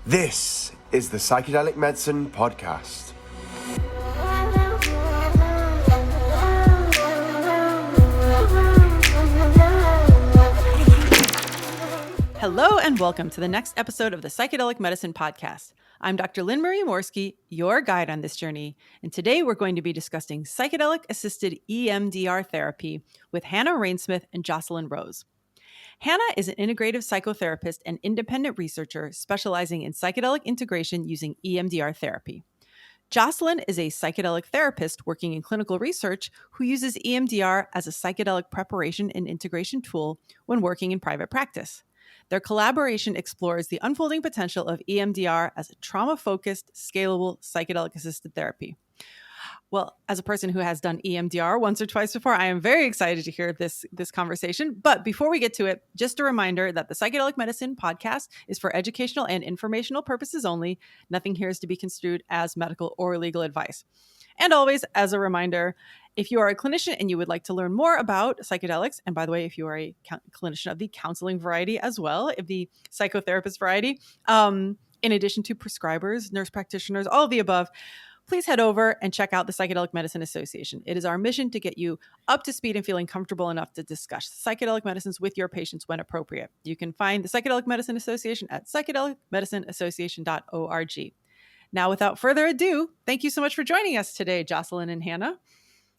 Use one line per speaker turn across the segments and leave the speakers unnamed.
This is the Psychedelic Medicine Podcast.
Hello and welcome to the next episode of the Psychedelic Medicine Podcast. I'm Dr. Lynn Marie Morsky, your guide on this journey, and today we're going to be discussing psychedelic-assisted EMDR therapy with Hannah Raine-Smith and Jocelyn Rose. Hannah is an integrative psychotherapist and independent researcher specializing in psychedelic integration using EMDR therapy. Jocelyn is a psychedelic therapist working in clinical research who uses EMDR as a psychedelic preparation and integration tool when working in private practice. Their collaboration explores the unfolding potential of EMDR as a trauma-focused, scalable psychedelic-assisted therapy. Well, as a person who has done EMDR once or twice before, I am very excited to hear this conversation. But before we get to it, just a reminder that the Psychedelic Medicine Podcast is for educational and informational purposes only. Nothing here is to be construed as medical or legal advice. And always, as a reminder, if you are a clinician and you would like to learn more about psychedelics, and by the way, if you are a clinician of the counseling variety as well, of the psychotherapist variety, in addition to prescribers, nurse practitioners, all of the above, please head over and check out the Psychedelic Medicine Association. It is our mission to get you up to speed and feeling comfortable enough to discuss psychedelic medicines with your patients when appropriate. You can find the Psychedelic Medicine Association at psychedelicmedicineassociation.org. Now, without further ado, thank you so much for joining us today, Jocelyn and Hannah.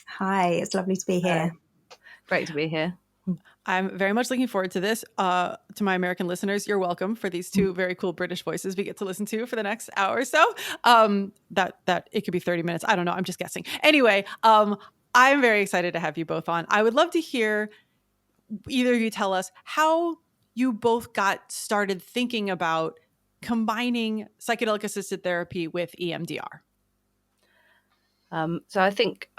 Hi, it's lovely to be here.
Great to be here.
I'm very much looking forward to this. To my American listeners, you're welcome for these two very cool British voices we get to listen to for the next hour or so. That it could be 30 minutes. I don't know. I'm just guessing. Anyway, I'm very excited to have you both on. I would love to hear either of you tell us how you both got started thinking about combining psychedelic-assisted therapy with EMDR.
So I think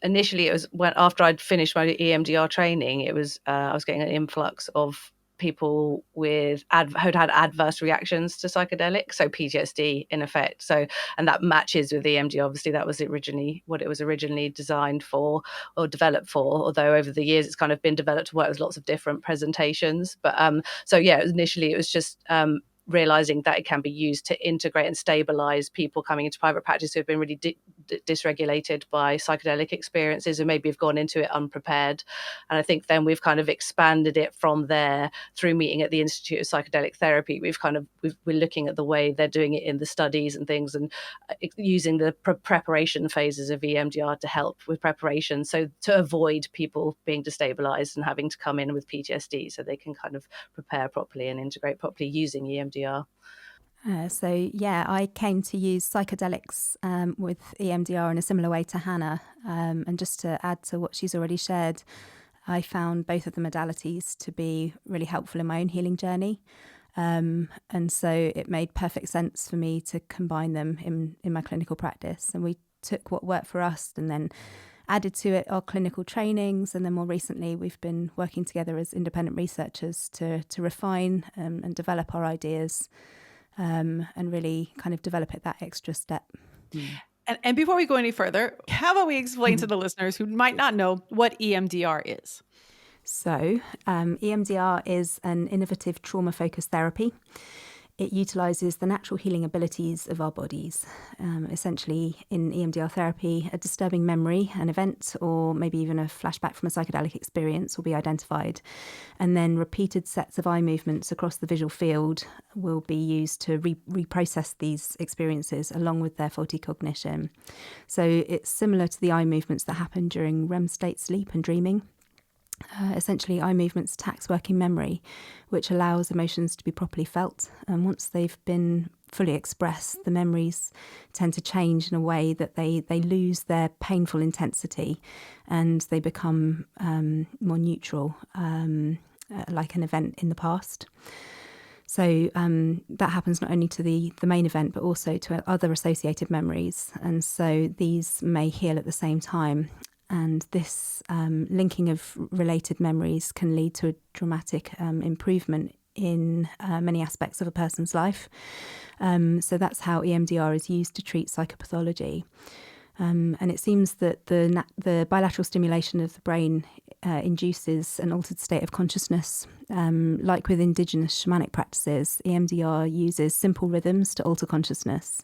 initially it was after I'd finished my EMDR training, it was I was getting an influx of people who'd had adverse reactions to psychedelics, so PTSD in effect. So, and that matches with EMDR. Obviously, that was originally what it was originally designed for or developed for. Although over the years it's kind of been developed to work with lots of different presentations. But so yeah, initially it was just realizing that it can be used to integrate and stabilize people coming into private practice who have been really dysregulated by psychedelic experiences and maybe have gone into it unprepared. And I think then we've kind of expanded it from there through meeting at the Institute of Psychedelic Therapy. We're looking at the way they're doing it in the studies and things, and using the preparation phases of EMDR to help with preparation, so to avoid people being destabilized and having to come in with PTSD, so they can kind of prepare properly and integrate properly using EMDR.
I came to use psychedelics with EMDR in a similar way to Hannah. And just to add to what she's already shared, I found both of the modalities to be really helpful in my own healing journey. And so it made perfect sense for me to combine them in my clinical practice. And we took what worked for us and then added to it our clinical trainings, and then more recently we've been working together as independent researchers to refine and develop our ideas and really kind of develop it that extra step.
And before we go any further, how about we explain to the listeners who might not know what EMDR is?
So EMDR is an innovative trauma-focused therapy. It utilises the natural healing abilities of our bodies. Essentially, in EMDR therapy, a disturbing memory, an event, or maybe even a flashback from a psychedelic experience will be identified. And then repeated sets of eye movements across the visual field will be used to reprocess these experiences along with their faulty cognition. So it's similar to the eye movements that happen during REM state sleep and dreaming. Essentially, eye movements tax working memory, which allows emotions to be properly felt. And once they've been fully expressed, the memories tend to change in a way that they lose their painful intensity and they become more neutral, like an event in the past. So that happens not only to the main event, but also to other associated memories. And so these may heal at the same time. And this linking of related memories can lead to a dramatic improvement in many aspects of a person's life. So that's how EMDR is used to treat psychopathology. And it seems that the bilateral stimulation of the brain induces an altered state of consciousness. Like with indigenous shamanic practices, EMDR uses simple rhythms to alter consciousness.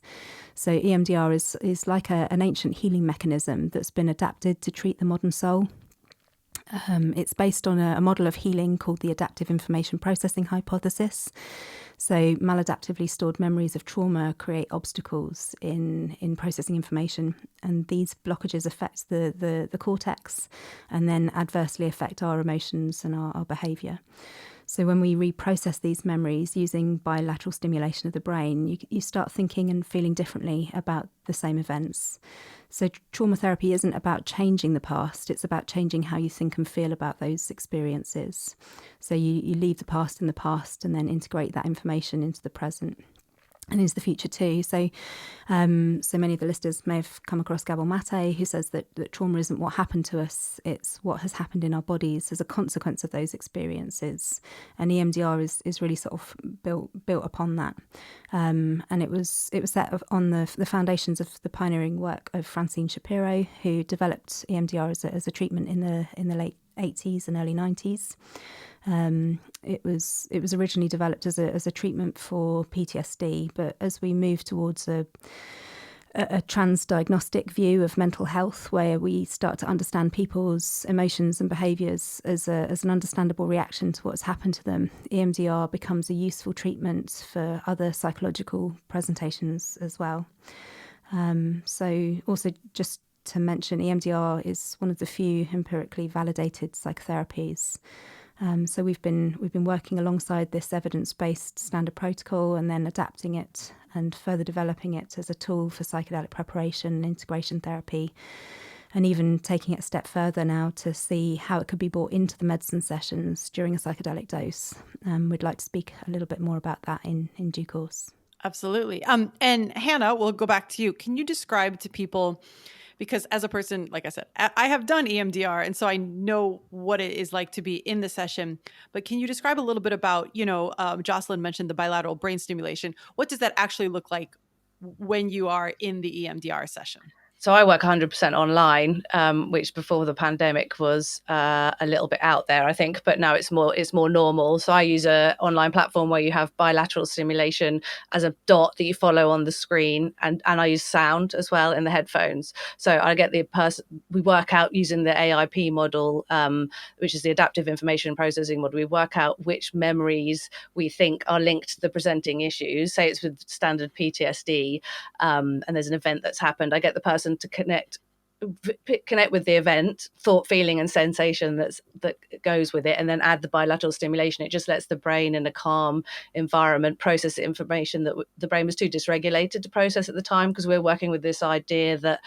So EMDR is like an ancient healing mechanism that's been adapted to treat the modern soul. It's based on a model of healing called the adaptive information processing hypothesis. So maladaptively stored memories of trauma create obstacles in processing information, and these blockages affect the cortex and then adversely affect our emotions and our behaviour. So when we reprocess these memories using bilateral stimulation of the brain, you start thinking and feeling differently about the same events. So trauma therapy isn't about changing the past, it's about changing how you think and feel about those experiences. So you leave the past in the past and then integrate that information into the present and into the future too. So many of the listeners may have come across Gabor Mate, who says that trauma isn't what happened to us, it's what has happened in our bodies as a consequence of those experiences. And EMDR is really sort of built upon that. And it was set on the foundations of the pioneering work of Francine Shapiro, who developed EMDR as a treatment in the late 80s and early 90s. It was originally developed as a treatment for PTSD, but as we move towards a trans-diagnostic view of mental health, where we start to understand people's emotions and behaviours as an understandable reaction to what's happened to them, EMDR becomes a useful treatment for other psychological presentations as well. So also just to mention, EMDR is one of the few empirically validated psychotherapies. So we've been working alongside this evidence-based standard protocol and then adapting it and further developing it as a tool for psychedelic preparation and integration therapy, and even taking it a step further now to see how it could be brought into the medicine sessions during a psychedelic dose. We'd like to speak a little bit more about that in due course.
Absolutely. And Hannah, we'll go back to you. Can you describe to people, because as a person, like I said, I have done EMDR, and so I know what it is like to be in the session. But can you describe a little bit about, Jocelyn mentioned the bilateral brain stimulation. What does that actually look like when you are in the EMDR session?
So I work 100% online, which before the pandemic was a little bit out there, I think, but now it's more normal. So I use an online platform where you have bilateral stimulation as a dot that you follow on the screen, and I use sound as well in the headphones. So I get we work out using the AIP model, which is the adaptive information processing model. We work out which memories we think are linked to the presenting issues. Say it's with standard PTSD, and there's an event that's happened. I get the person to connect with the event, thought, feeling and sensation that goes with it, and then add the bilateral stimulation. It just lets the brain in a calm environment process information that the brain was too dysregulated to process at the time, because we're working with this idea that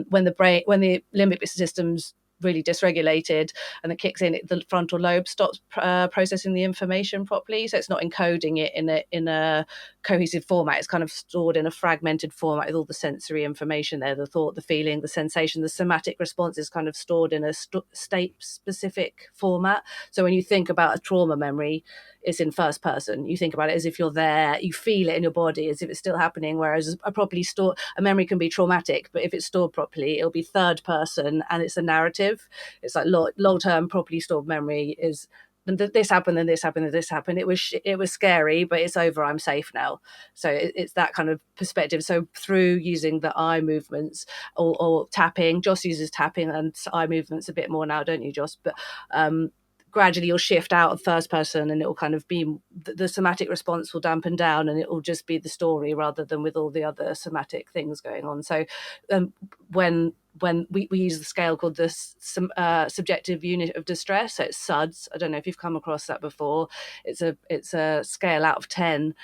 when the limbic system's really dysregulated and it kicks in, the frontal lobe stops processing the information properly, so it's not encoding it in a cohesive format. It's kind of stored in a fragmented format with all the sensory information there, the thought, the feeling, the sensation. The somatic response is kind of stored in a state specific format. So when you think about a trauma memory, it's in first person. You think about it as if you're there, you feel it in your body as if it's still happening, whereas a memory can be traumatic, but if it's stored properly, it'll be third person and it's a narrative. It's like long-term properly stored memory is this happened, then this happened, then this happened. It was scary, but it's over. I'm safe now. So it's that kind of perspective. So through using the eye movements or tapping, Joss uses tapping and eye movements a bit more now, don't you, Joss? But gradually you'll shift out of first person and it will kind of be the somatic response will dampen down and it will just be the story rather than with all the other somatic things going on. So when we use the scale called the subjective unit of distress, so it's SUDS. I don't know if you've come across that before. It's a scale out of 10.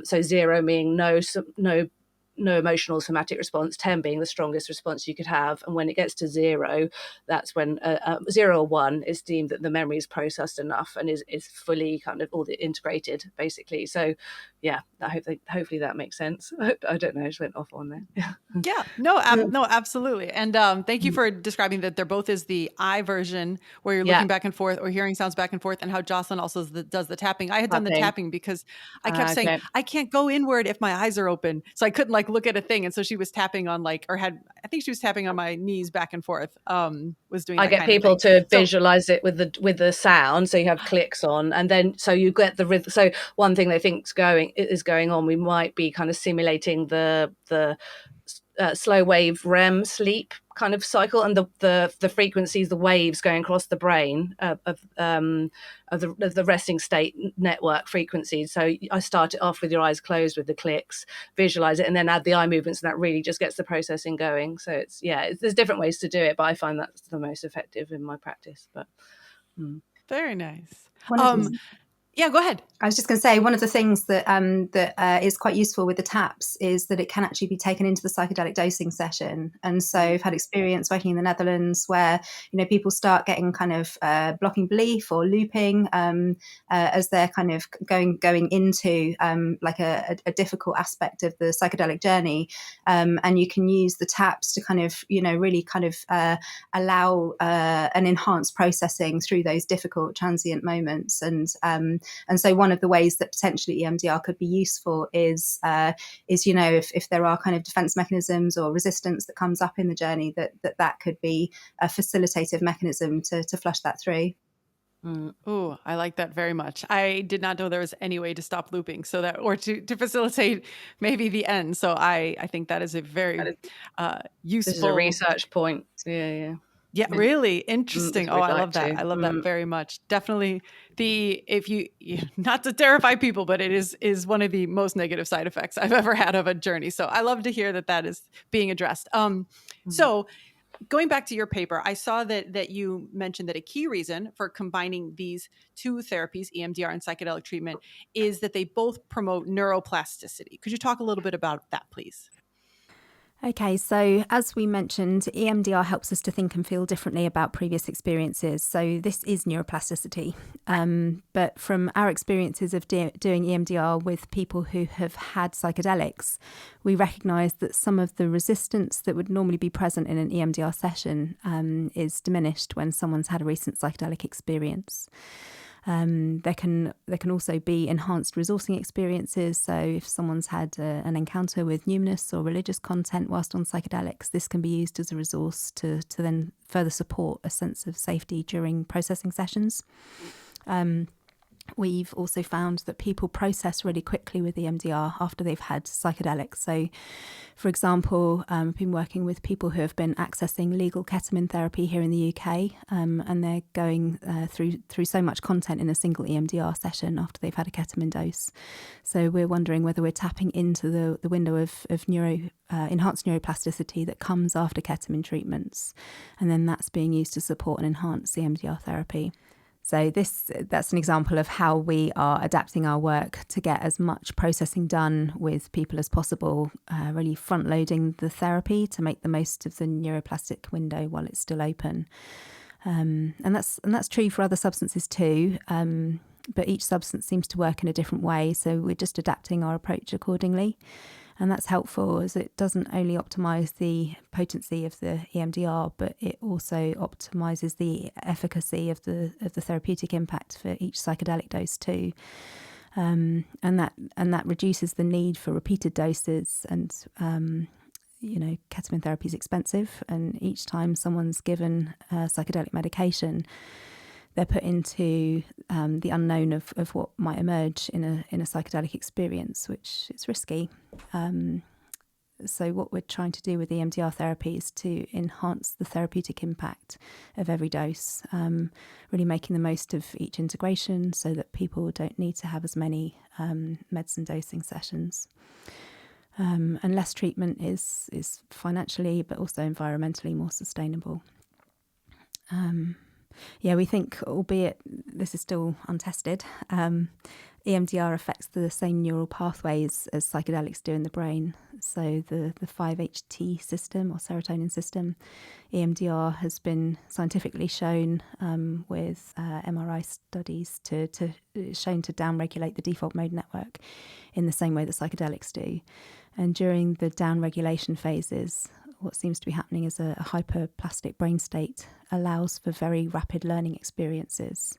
So 0 being no emotional somatic response, 10 being the strongest response you could have. And when it gets to 0, that's when 0 or 1 is deemed that the memory is processed enough and is fully kind of all integrated, basically. So yeah, hopefully that makes sense. I don't know, I just went off on there.
Yeah, no, absolutely. And thank you for describing that there both is the I version where you're looking back and forth or hearing sounds back and forth, and how Jocelyn also does the tapping. I had done the tapping because I kept saying, I can't go inward if my eyes are open. So I couldn't like look at a thing. And so she was tapping on I think she was tapping on my knees back and forth, was doing that. I
get people to visualize it with the sound. So you have clicks on, and then so you get the rhythm. So one thing they think is going on, we might be kind of simulating the slow wave REM sleep kind of cycle, and the frequencies, the waves going across the brain of the resting state network frequencies. So I start it off with your eyes closed with the clicks, visualize it, and then add the eye movements, and that really just gets the processing going. So there's different ways to do it, but I find that's the most effective in my practice. But
very nice.
Yeah,
go ahead.
I was just going to say, one of the things that is quite useful with the taps is that it can actually be taken into the psychedelic dosing session. And so I've had experience working in the Netherlands where, people start getting kind of blocking belief or looping as they're kind of going into like a difficult aspect of the psychedelic journey. And you can use the taps to kind of, really kind of allow an enhanced processing through those difficult transient moments. And so one of the ways that potentially EMDR could be useful is if there are kind of defense mechanisms or resistance that comes up in the journey, that could be a facilitative mechanism to flush that through.
Oh, I like that very much. I did not know there was any way to stop looping, so that or to facilitate maybe the end. So I think that is a very useful.
This is a research point.
Yeah, really interesting. I love that. I love that very much. Definitely if you not to terrify people, but it is one of the most negative side effects I've ever had of a journey. So I love to hear that is being addressed. So going back to your paper, I saw that you mentioned that a key reason for combining these two therapies, EMDR and psychedelic treatment, is that they both promote neuroplasticity. Could you talk a little bit about that, please?
Okay, so as we mentioned, EMDR helps us to think and feel differently about previous experiences. So this is neuroplasticity. But from our experiences of doing EMDR with people who have had psychedelics, we recognise that some of the resistance that would normally be present in an EMDR session is diminished when someone's had a recent psychedelic experience. There can also be enhanced resourcing experiences. So if someone's had an encounter with numinous or religious content whilst on psychedelics, this can be used as a resource to then further support a sense of safety during processing sessions. We've also found that people process really quickly with EMDR after they've had psychedelics. So, for example, I've been working with people who have been accessing legal ketamine therapy here in the UK, and they're going through so much content in a single EMDR session after they've had a ketamine dose. So we're wondering whether we're tapping into the window of enhanced neuroplasticity that comes after ketamine treatments, and then that's being used to support and enhance EMDR therapy. So that's an example of how we are adapting our work to get as much processing done with people as possible, really front-loading the therapy to make the most of the neuroplastic window while it's still open. And that's true for other substances too, but each substance seems to work in a different way, so we're just adapting our approach accordingly. And that's helpful as it doesn't only optimise the potency of the EMDR, but it also optimises the efficacy of the therapeutic impact for each psychedelic dose too. And that reduces the need for repeated doses. And ketamine therapy is expensive, and each time someone's given psychedelic medication, they're put into the unknown of what might emerge in a psychedelic experience, which is risky. So what we're trying to do with EMDR therapy is to enhance the therapeutic impact of every dose, really making the most of each integration so that people don't need to have as many medicine dosing sessions. And less treatment is financially but also environmentally more sustainable. Yeah, we think, albeit this is still untested, EMDR affects the same neural pathways as psychedelics do in the brain. So the 5-HT system or serotonin system, EMDR has been scientifically shown with MRI studies to shown to downregulate the default mode network in the same way that psychedelics do. And during the downregulation phases, what seems to be happening is a hyperplastic brain state allows for very rapid learning experiences.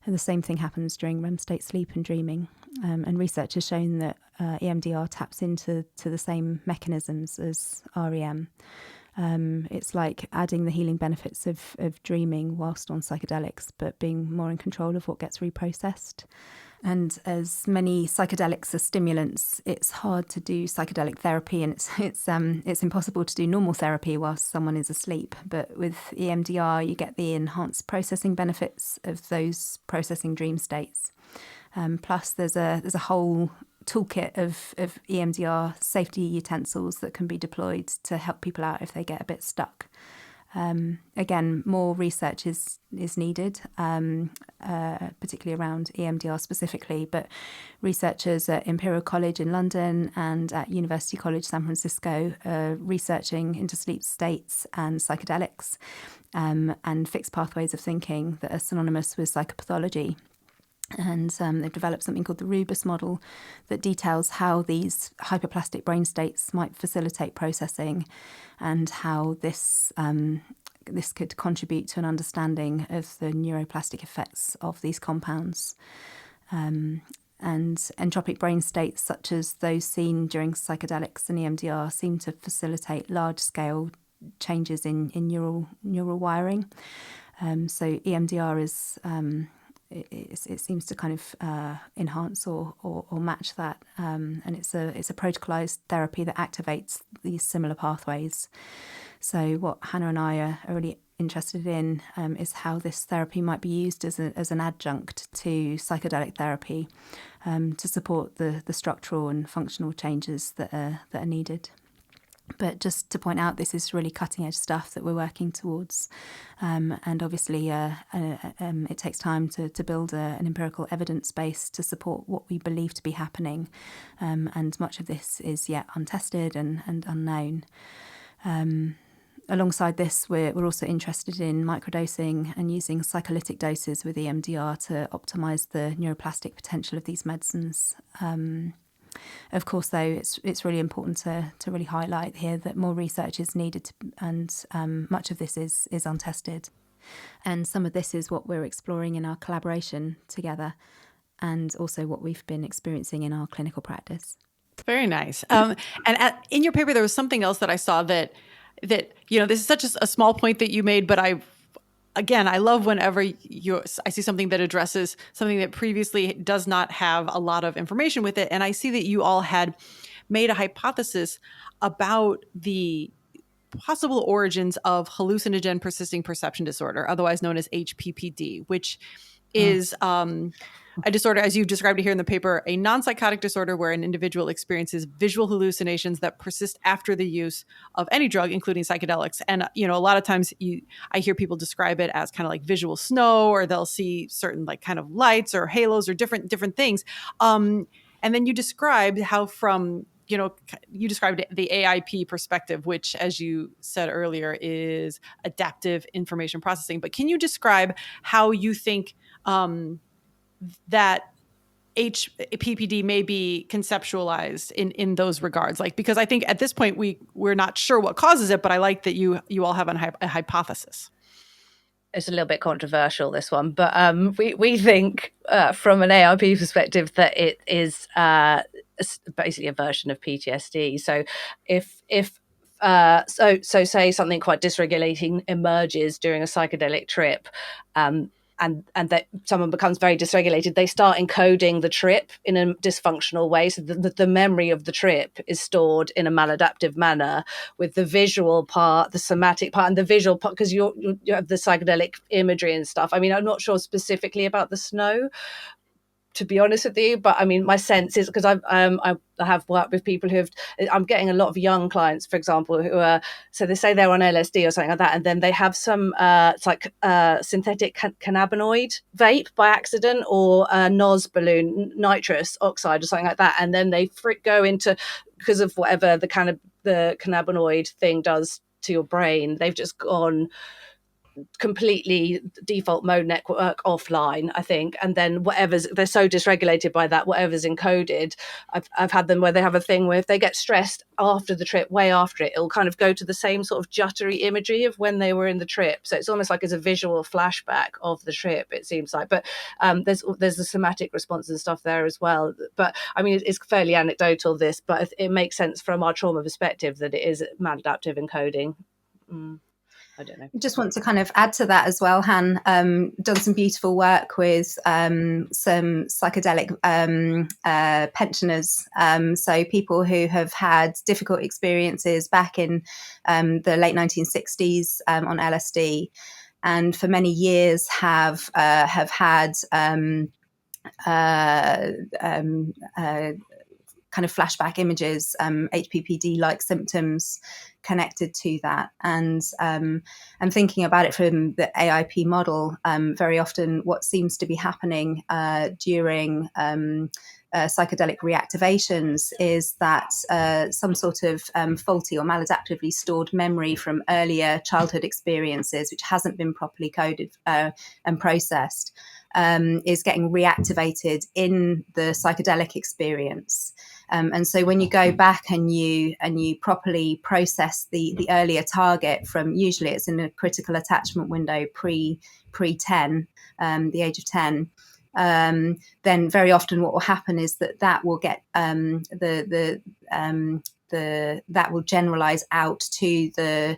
And the same thing happens during REM state sleep and dreaming. And research has shown that EMDR taps into the same mechanisms as REM. It's like adding the healing benefits of dreaming whilst on psychedelics, but being more in control of what gets reprocessed. And as many psychedelics are stimulants, it's hard to do psychedelic therapy, and it's impossible to do normal therapy whilst someone is asleep. But with EMDR, you get the enhanced processing benefits of those processing dream states. Plus, there's a whole toolkit of EMDR safety utensils that can be deployed to help people out if they get a bit stuck. Again, more research is needed, particularly around EMDR specifically, but researchers at Imperial College in London and at University College San Francisco are researching into sleep states and psychedelics and fixed pathways of thinking that are synonymous with psychopathology. And they've developed something called the Rubus model that details how these hyperplastic brain states might facilitate processing and how this could contribute to an understanding of the neuroplastic effects of these compounds. And entropic brain states, such as those seen during psychedelics and EMDR, seem to facilitate large-scale changes in neural wiring. So EMDR is... It seems to kind of enhance or match that, and it's a protocolized therapy that activates these similar pathways. So what Hannah and I are really interested in is how this therapy might be used as an adjunct to psychedelic therapy to support the structural and functional changes that are needed. But just to point out, this is really cutting-edge stuff that we're working towards. And obviously, it takes time to build an empirical evidence base to support what we believe to be happening. And much of this is yet untested and unknown. Alongside this, we're also interested in microdosing and using psycholytic doses with EMDR to optimise the neuroplastic potential of these medicines. Of course, though, it's really important to really highlight here that more research is needed, and much of this is untested. And some of this is what we're exploring in our collaboration together, and also what we've been experiencing in our clinical practice.
Very nice. In your paper, there was something else that I saw that this is such a small point that you made, but I love whenever I see something that addresses something that previously does not have a lot of information with it. And I see that you all had made a hypothesis about the possible origins of hallucinogen persisting perception disorder, otherwise known as HPPD, which is a disorder, as you've described it here in the paper, a non-psychotic disorder where an individual experiences visual hallucinations that persist after the use of any drug, including psychedelics. And, a lot of times I hear people describe it as kind of like visual snow, or they'll see certain like kind of lights or halos or different things. And then you described how you described the AIP perspective, which, as you said earlier, is adaptive information processing. But can you describe how you think that HPPD may be conceptualized in those regards? Because I think at this point we're not sure what causes it, but I like that you all have a hypothesis.
It's a little bit controversial, this one, but we think from an AIP perspective that it is basically a version of PTSD. So if say something quite dysregulating emerges during a psychedelic trip, and that someone becomes very dysregulated, they start encoding the trip in a dysfunctional way. So the memory of the trip is stored in a maladaptive manner, with the visual part, the somatic part, and the visual part, because you have the psychedelic imagery and stuff. I mean, I'm not sure specifically about the snow, to be honest with you. But I mean, my sense is, because I have worked with people I'm getting a lot of young clients, for example, who are, so they say they're on LSD or something like that, and then they have some it's like synthetic cannabinoid vape by accident, or NOS balloon, nitrous oxide or something like that, and then they go into, because of whatever the cannabinoid thing does to your brain, they've just gone completely default mode network offline, I think, and then they're so dysregulated by that, whatever's encoded. I've had them where they have a thing where if they get stressed after the trip, way after it, it'll kind of go to the same sort of juttery imagery of when they were in the trip, so it's almost like it's a visual flashback of the trip, it seems like. But there's the somatic responses and stuff there as well. But I mean, it's fairly anecdotal, this, but it makes sense from our trauma perspective that it is maladaptive encoding. I don't know.
Just want to kind of add to that as well, Han. Done some beautiful work with some psychedelic pensioners. So people who have had difficult experiences back in the late 1960s on LSD, and for many years have had kind of flashback images, HPPD-like symptoms connected to that. And thinking about it from the AIP model, very often what seems to be happening during psychedelic reactivations is that some sort of faulty or maladaptively stored memory from earlier childhood experiences, which hasn't been properly coded and processed, is getting reactivated in the psychedelic experience. And so when you go back and you properly process the earlier target from, usually it's in a critical attachment window pre-10, the age of 10, then very often what will happen is that will get that will generalize out to the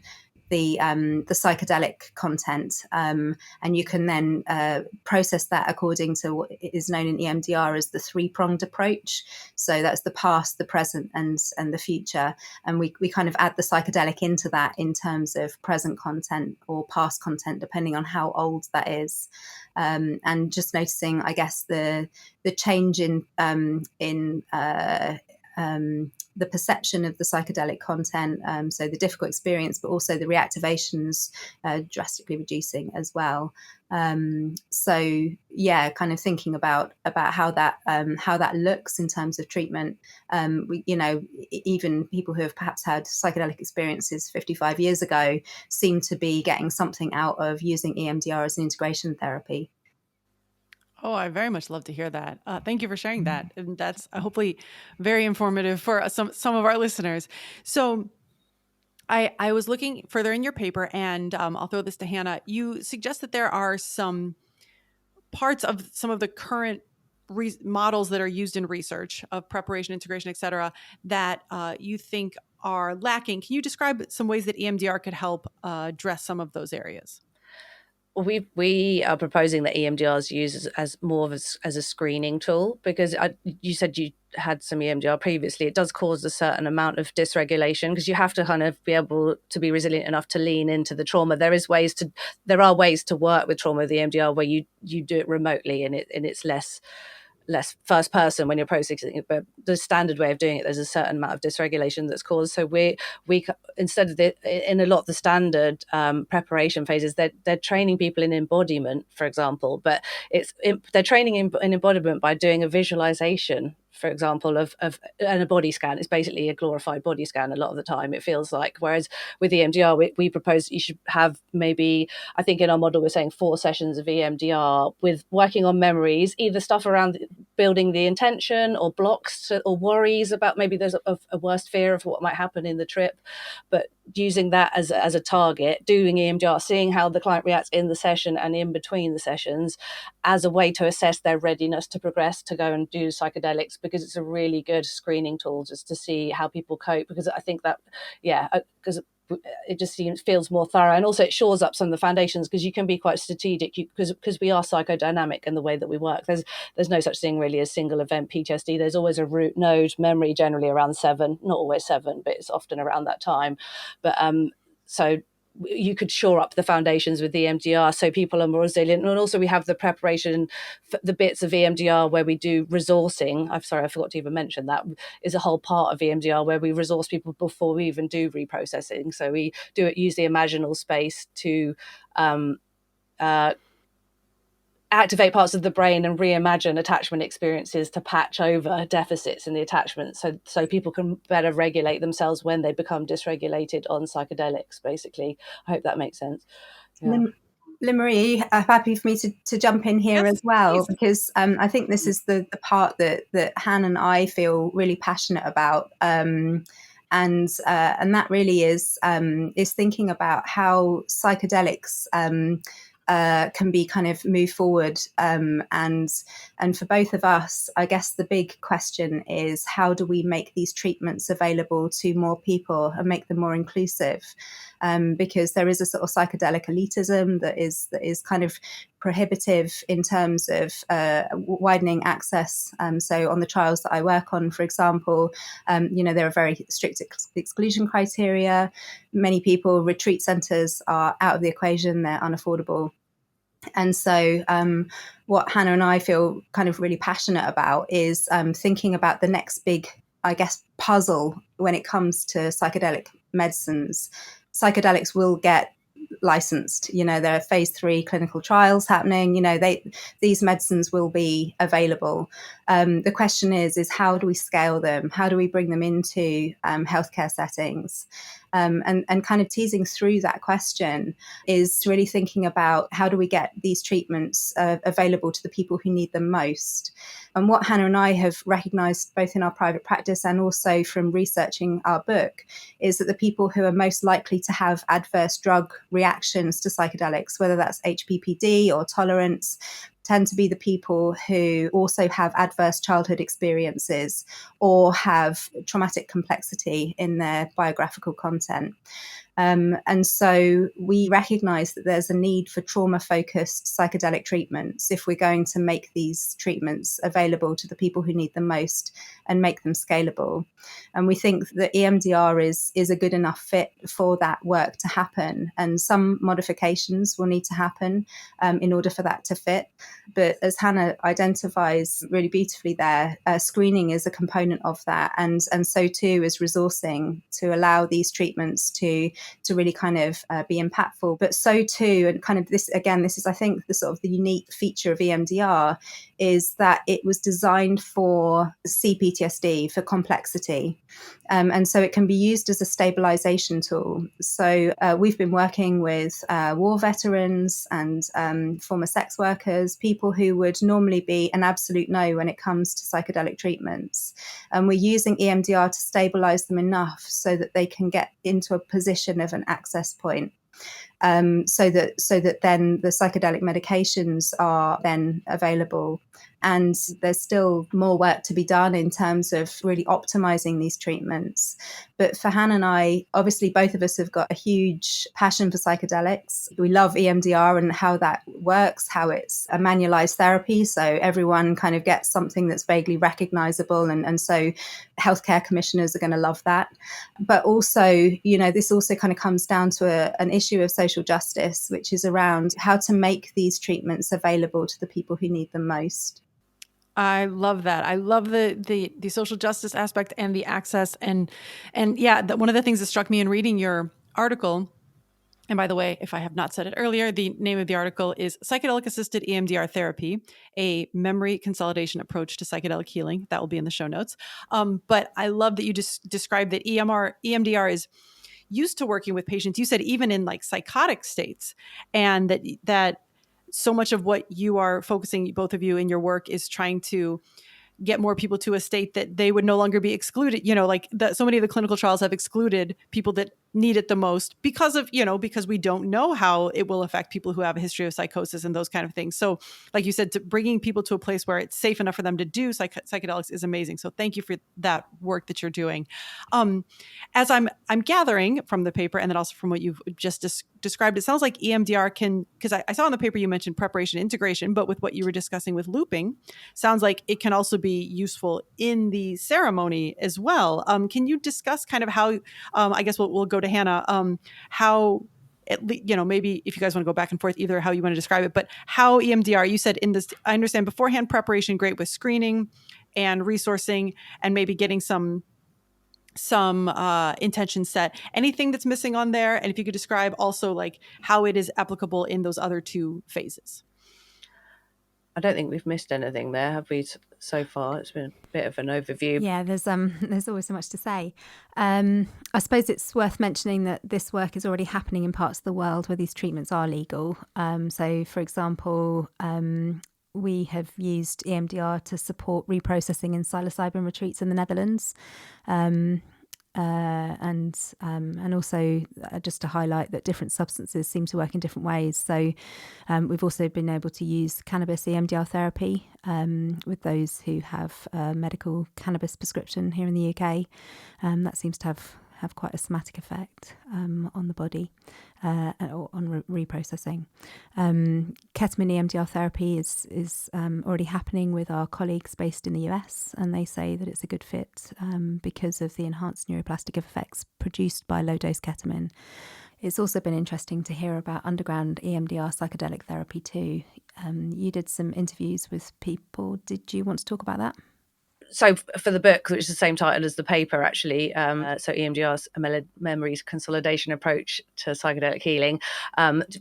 psychedelic content, and you can then process that according to what is known in EMDR as the three-pronged approach. So that's the past, the present, and the future. And we kind of add the psychedelic into that in terms of present content or past content, depending on how old that is. And just noticing, I guess, the change in the perception of the psychedelic content, so the difficult experience, but also the reactivations drastically reducing as well. So yeah, kind of thinking about how that looks in terms of treatment. Even people who have perhaps had psychedelic experiences 55 years ago seem to be getting something out of using EMDR as an integration therapy.
Oh, I very much love to hear that. Thank you for sharing that. And that's hopefully very informative for some of our listeners. So I was looking further in your paper, and I'll throw this to Hannah. You suggest that there are some parts of some of the current models that are used in research of preparation, integration, et cetera, that you think are lacking. Can you describe some ways that EMDR could help address some of those areas?
We are proposing that EMDR is used as more of as a screening tool, because you said you had some EMDR previously. It does cause a certain amount of dysregulation, because you have to kind of be able to be resilient enough to lean into the trauma. There are ways to work with trauma with EMDR where you do it remotely, and it's less first person when you're processing it, but the standard way of doing it, there's a certain amount of dysregulation that's caused. So we instead of in a lot of the standard preparation phases, they're training people in embodiment, for example, but they're training in embodiment by doing a visualization, for example, of and a body scan. It's basically a glorified body scan a lot of the time, it feels like. Whereas with EMDR, we propose you should have maybe, I think in our model, we're saying 4 sessions of EMDR with working on memories, either stuff around building the intention or blocks or worries about maybe there's a worst fear of what might happen in the trip, but using that as a target, doing EMDR, seeing how the client reacts in the session and in between the sessions as a way to assess their readiness to progress to go and do psychedelics, because it's a really good screening tool just to see how people cope. Because I think that, because it just feels more thorough, and also it shores up some of the foundations, because you can be quite strategic, because we are psychodynamic in the way that we work. There's no such thing really as single event PTSD. There's always a root node memory, generally around 7, not always 7, but it's often around that time. But so you could shore up the foundations with EMDR so people are more resilient. And also we have the preparation, the bits of EMDR where we do resourcing. I'm sorry, I forgot to even mention that is a whole part of EMDR where we resource people before we even do reprocessing. So we use the imaginal space to activate parts of the brain and reimagine attachment experiences to patch over deficits in the attachment, so people can better regulate themselves when they become dysregulated on psychedelics, basically. I hope that makes sense. Yeah.
Lynn-Marie, happy for me to jump in here as well,
please.
Because I think this is the part that Han and I feel really passionate about. And that really is thinking about how psychedelics can be kind of move forward. And for both of us, I guess the big question is, how do we make these treatments available to more people and make them more inclusive? Because there is a sort of psychedelic elitism that is kind of prohibitive in terms of widening access. So on the trials that I work on, for example, there are very strict exclusion criteria. Many people, retreat centres are out of the equation, they're unaffordable. And so what Hannah and I feel kind of really passionate about is thinking about the next big, I guess, puzzle when it comes to psychedelic medicines. Psychedelics will get licensed. There are phase 3 clinical trials happening. These medicines will be available. The question is how do we scale them? How do we bring them into healthcare settings? And kind of teasing through that question is really thinking about how do we get these treatments available to the people who need them most. And what Hannah and I have recognised both in our private practice and also from researching our book is that the people who are most likely to have adverse drug reactions to psychedelics, whether that's HPPD or tolerance, tend to be the people who also have adverse childhood experiences or have traumatic complexity in their biographical content. And so we recognise that there's a need for trauma-focused psychedelic treatments if we're going to make these treatments available to the people who need them most and make them scalable. And we think that EMDR is a good enough fit for that work to happen. And some modifications will need to happen in order for that to fit. But as Hannah identifies really beautifully there, screening is a component of that. And so too is resourcing to allow these treatments to really kind of be impactful. But so too, and kind of this is, I think, the sort of the unique feature of EMDR is that it was designed for CPTSD, for complexity. And so it can be used as a stabilization tool. So we've been working with war veterans and former sex workers, people who would normally be an absolute no when it comes to psychedelic treatments. And we're using EMDR to stabilize them enough so that they can get into a position of an access point. So that then the psychedelic medications are then available. And there's still more work to be done in terms of really optimizing these treatments. But for Hannah and I, obviously both of us have got a huge passion for psychedelics. We love EMDR and how that works, how it's a manualized therapy. So everyone kind of gets something that's vaguely recognizable. And so healthcare commissioners are going to love that. But also, this also kind of comes down to an issue of social justice, which is around how to make these treatments available to the people who need them most.
I love that. I love the social justice aspect and the access. And yeah, one of the things that struck me in reading your article, and by the way, if I have not said it earlier, the name of the article is Psychedelic Assisted EMDR Therapy, a memory consolidation approach to psychedelic healing. That will be in the show notes. But I love that you just described that EMDR is used to working with patients. You said even in like psychotic states, and that so much of what you are focusing, both of you, in your work is trying to get more people to a state that they would no longer be excluded. So many of the clinical trials have excluded people that need it the most because we don't know how it will affect people who have a history of psychosis and those kind of things. So like you said, bringing people to a place where it's safe enough for them to do psychedelics is amazing. So thank you for that work that you're doing. As I'm gathering from the paper and then also from what you've just described, it sounds like EMDR can, because I saw in the paper you mentioned preparation, integration, but with what you were discussing with looping, sounds like it can also be useful in the ceremony as well. Can you discuss kind of how, I guess we'll go to Hannah, how maybe if you guys want to go back and forth, either how you want to describe it, but how EMDR, you said in this, I understand beforehand preparation, great with screening and resourcing and maybe getting some intention set. Anything that's missing on there? And if you could describe also like how it is applicable in those other two phases.
I don't think we've missed anything there, have we, so far? It's been a bit of an overview.
Yeah, there's always so much to say. I suppose it's worth mentioning that this work is already happening in parts of the world where these treatments are legal. So, for example, we have used EMDR to support reprocessing in psilocybin retreats in the Netherlands. And also just to highlight that different substances seem to work in different ways. So we've also been able to use cannabis EMDR therapy with those who have a medical cannabis prescription here in the UK. That seems to have quite a somatic effect on the body or on reprocessing. Ketamine EMDR therapy is already happening with our colleagues based in the US, and they say that it's a good fit because of the enhanced neuroplastic effects produced by low-dose ketamine. It's also been interesting to hear about underground EMDR psychedelic therapy too. You did some interviews with people. Did you want to talk about that?
So for the book, which is the same title as the paper, actually, so EMDR's a memories consolidation approach to psychedelic healing,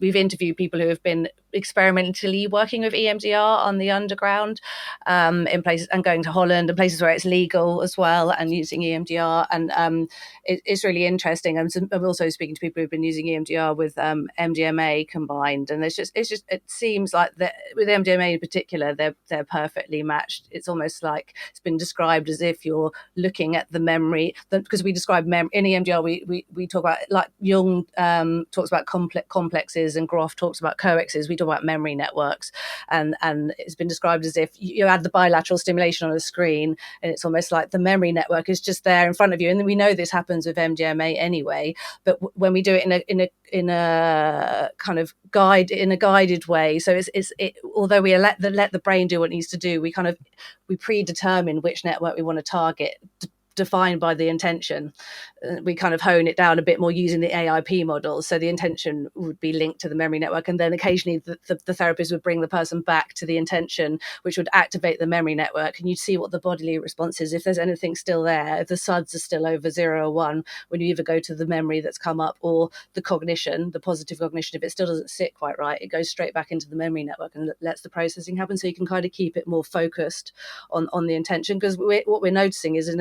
we've interviewed people who have been experimentally working with EMDR on the underground in places, and going to Holland and places where it's legal as well, and using EMDR. And it's really interesting. I'm also speaking to people who've been using EMDR with MDMA combined, and it seems like that with MDMA in particular, they're perfectly matched. It's almost like it's been described as if you're looking at the memory, because we describe in EMDR, we talk about, like Jung talks about complexes and Groff talks about coexes. We talk about memory networks, and it's been described as if you add the bilateral stimulation on a screen, and it's almost like the memory network is just there in front of you. And we know this happens with MDMA anyway, but when we do it in a kind of guided way, so although we let the brain do what it needs to do, we predetermine which network we want to target, defined by the intention. We kind of hone it down a bit more using the AIP model. So the intention would be linked to the memory network, and then occasionally the therapist would bring the person back to the intention, which would activate the memory network, and you'd see what the bodily response is. If there's anything still there, if the SUDS are still over 0 or 1, when you either go to the memory that's come up or the cognition, the positive cognition, if it still doesn't sit quite right, it goes straight back into the memory network and lets the processing happen. So you can kind of keep it more focused on the intention, because what we're noticing is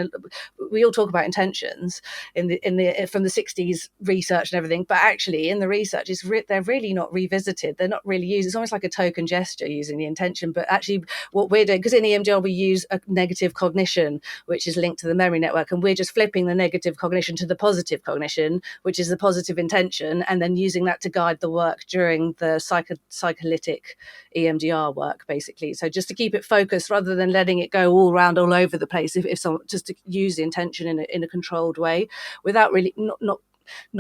we all talk about intentions from the 60s research and everything, but actually in the research they're really not revisited. They're not really used. It's almost like a token gesture using the intention, but actually what we're doing, because in EMDR we use a negative cognition which is linked to the memory network, and we're just flipping the negative cognition to the positive cognition, which is the positive intention, and then using that to guide the work during the psycholytic EMDR work, basically. So just to keep it focused rather than letting it go all over the place, if someone just to use the intention in a controlled way, without really not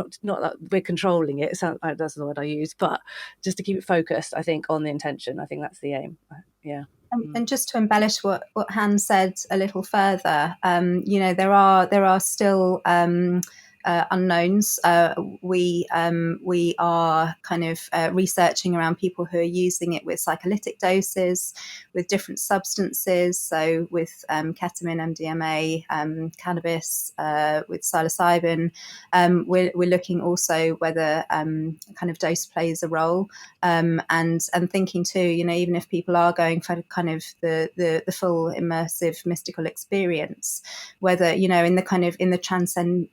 that we're controlling it. That's the word I use, but just to keep it focused, I think, on the intention. I think that's the aim. Yeah.
And just to embellish what Han said a little further, there are still unknowns. We are kind of researching around people who are using it with psycholytic doses, with different substances. So with ketamine, MDMA, cannabis, with psilocybin. We're looking also whether kind of dose plays a role, and thinking too, even if people are going for kind of the full immersive mystical experience, whether in the transcend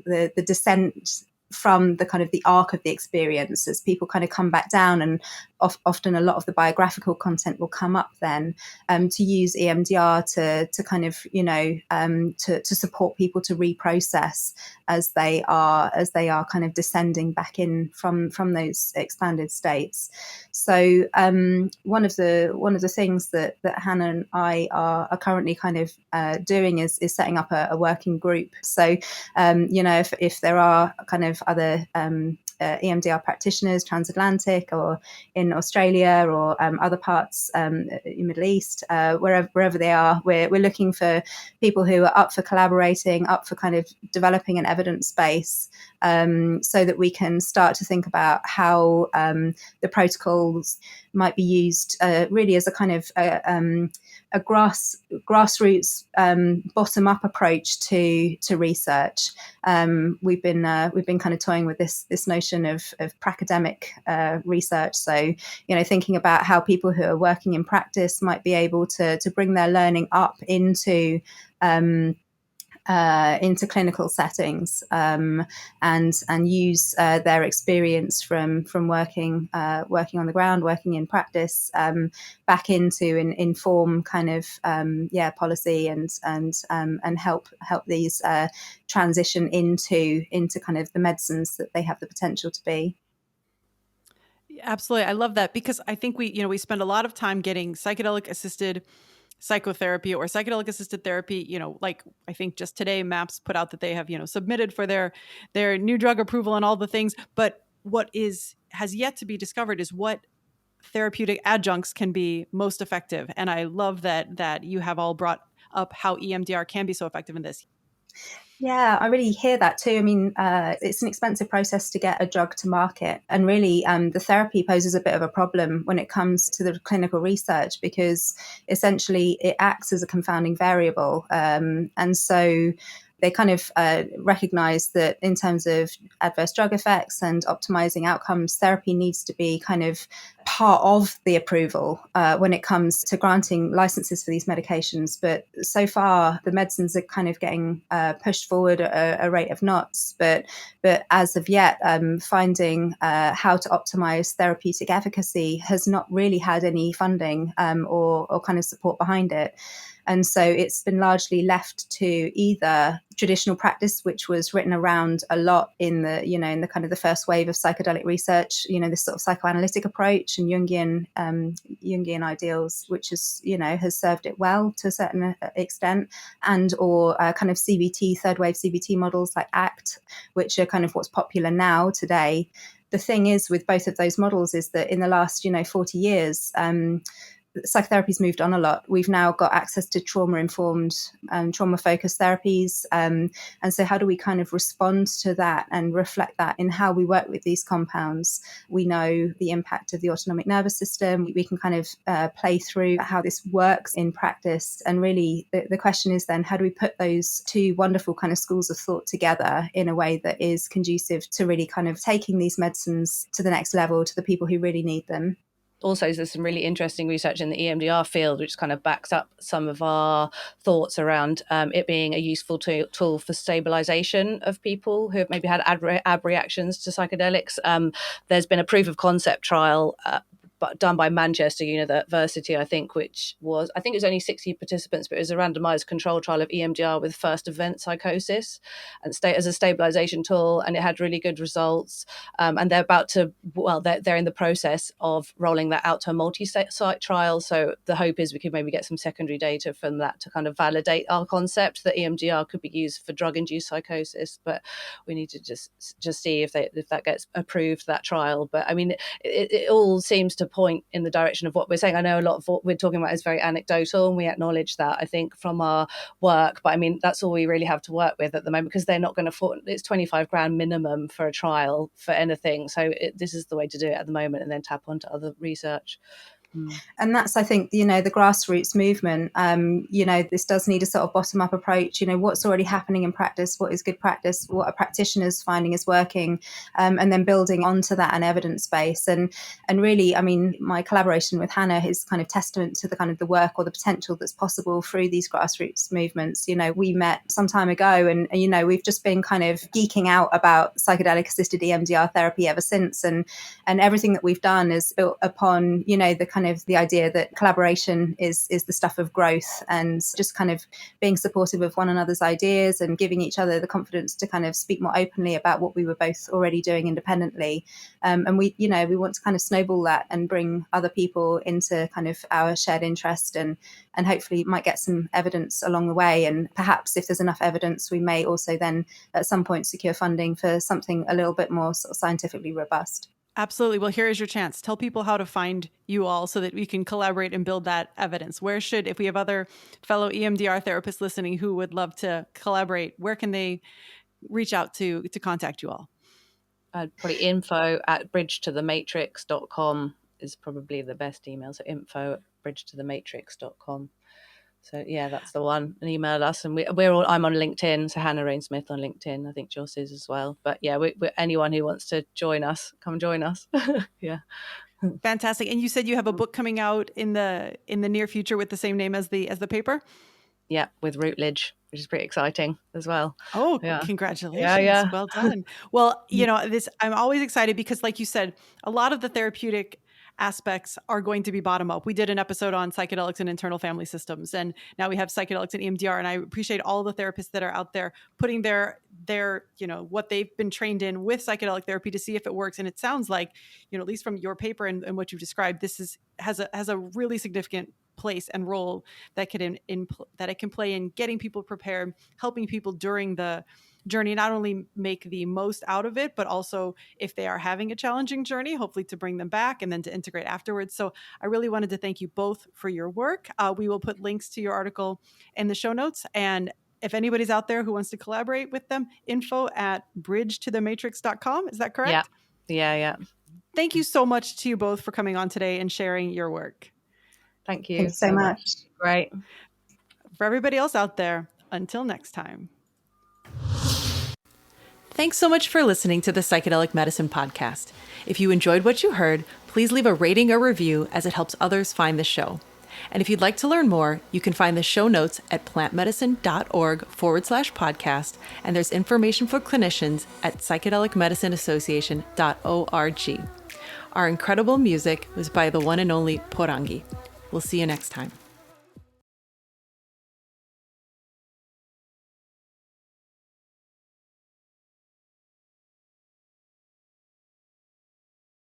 the descent from the kind of the arc of the experience, as people kind of come back down, and often a lot of the biographical content will come up then, to use EMDR to kind of to support people to reprocess as they are kind of descending back in from those expanded states. So one of the things that Hannah and I are currently kind of doing is setting up a working group. So if there are kind of other EMDR practitioners transatlantic or in Australia or other parts in the Middle East, wherever they are. We're looking for people who are up for collaborating, up for kind of developing an evidence base, so that we can start to think about how the protocols might be used really as a kind of a grassroots bottom-up approach to research. We've been kind of toying with this notion of pracademic research. So, thinking about how people who are working in practice might be able to bring their learning up into clinical settings, and use their experience from working on the ground, working in practice, back into and inform kind of policy and help these transition into kind of the medicines that they have the potential to be.
Absolutely. I love that, because I think we spend a lot of time getting psychedelic assisted psychotherapy or psychedelic assisted therapy. Like I think just today MAPS put out that they have, submitted for their new drug approval and all the things. But what has yet to be discovered is what therapeutic adjuncts can be most effective. And I love that you have all brought up how EMDR can be so effective in this.
Yeah, I really hear that too. I mean, it's an expensive process to get a drug to market. And really, the therapy poses a bit of a problem when it comes to the clinical research, because essentially it acts as a confounding variable. And so they kind of recognize that in terms of adverse drug effects and optimizing outcomes, therapy needs to be kind of part of the approval when it comes to granting licenses for these medications. But so far, the medicines are kind of getting pushed forward at a rate of knots. But as of yet, finding how to optimize therapeutic efficacy has not really had any funding or kind of support behind it. And so it's been largely left to either traditional practice, which was written around a lot in the, in the kind of the first wave of psychedelic research, this sort of psychoanalytic approach and Jungian ideals, which is, has served it well to a certain extent, and or kind of CBT, third wave CBT models like ACT, which are kind of what's popular now today. The thing is with both of those models is that in the last, 40 years, psychotherapy's moved on a lot. We've now got access to trauma-informed and trauma-focused therapies. And so how do we kind of respond to that and reflect that in how we work with these compounds? We know the impact of the autonomic nervous system. We can kind of play through how this works in practice. And really, the question is then, how do we put those two wonderful kind of schools of thought together in a way that is conducive to really kind of taking these medicines to the next level, to the people who really need them?
Also, there's some really interesting research in the EMDR field, which kind of backs up some of our thoughts around it being a useful tool for stabilization of people who have maybe had ab reactions to psychedelics. There's been a proof of concept trial done by Manchester University, I think it was only 60 participants, but it was a randomized control trial of EMDR with first event psychosis and as a stabilization tool, and it had really good results. And they're they're in the process of rolling that out to a multi-site trial. So the hope is we could maybe get some secondary data from that to kind of validate our concept that EMDR could be used for drug-induced psychosis. But we need to just see if that gets approved, that trial. But I mean, it all seems to point in the direction of what we're saying. I know a lot of what we're talking about is very anecdotal, and we acknowledge that, I think, from our work. But I mean, that's all we really have to work with at the moment, because they're not going to afford, it's 25 grand minimum for a trial for anything. So this is the way to do it at the moment, and then tap onto other research.
And that's, I think, the grassroots movement. This does need a sort of bottom-up approach. What's already happening in practice, what is good practice, what are practitioners finding is working, and then building onto that an evidence base. And really, I mean, my collaboration with Hannah is kind of testament to the kind of the work or the potential that's possible through these grassroots movements. We met some time ago, and we've just been kind of geeking out about psychedelic assisted EMDR therapy ever since. And everything that we've done is built upon, the kind of the idea that collaboration is the stuff of growth, and just kind of being supportive of one another's ideas and giving each other the confidence to kind of speak more openly about what we were both already doing independently. And we want to kind of snowball that and bring other people into kind of our shared interest, and hopefully might get some evidence along the way. And perhaps if there's enough evidence, we may also then at some point secure funding for something a little bit more sort of scientifically robust.
Absolutely. Well, here is your chance. Tell people how to find you all so that we can collaborate and build that evidence. If we have other fellow EMDR therapists listening who would love to collaborate, where can they reach out to contact you all?
Probably info@bridgetothematrix.com is probably the best email. So info@bridgetothematrix.com. So yeah, that's the one. And email us, and I'm on LinkedIn. So Hannah Raine-Smith on LinkedIn. I think Joss is as well. But yeah, we're anyone who wants to join us, come join us. Yeah.
Fantastic. And you said you have a book coming out in the near future with the same name as the paper?
Yeah, with Routledge, which is pretty exciting as well.
Oh,
yeah.
Congratulations.
Yeah.
Well done. Well, I'm always excited because, like you said, a lot of the therapeutic aspects are going to be bottom up. We did an episode on psychedelics and internal family systems, and now we have psychedelics and EMDR. And I appreciate all the therapists that are out there putting their what they've been trained in with psychedelic therapy to see if it works. And it sounds like, at least from your paper and what you've described, this has a really significant place and role that that it can play in getting people prepared, helping people during the journey, not only make the most out of it, but also if they are having a challenging journey, hopefully to bring them back and then to integrate afterwards. So I really wanted to thank you both for your work. We will put links to your article in the show notes. And if anybody's out there who wants to collaborate with them, info@bridgetothematrix.com. Is that correct?
Yeah.
Thank you so much to you both for coming on today and sharing your work.
Thank you.
Thanks so much.
Great.
For everybody else out there, until next time. Thanks so much for listening to the Psychedelic Medicine Podcast. If you enjoyed what you heard, please leave a rating or review as it helps others find the show. And if you'd like to learn more, you can find the show notes at plantmedicine.org/podcast, and there's information for clinicians at psychedelicmedicineassociation.org. Our incredible music was by the one and only Porangi. We'll see you next time.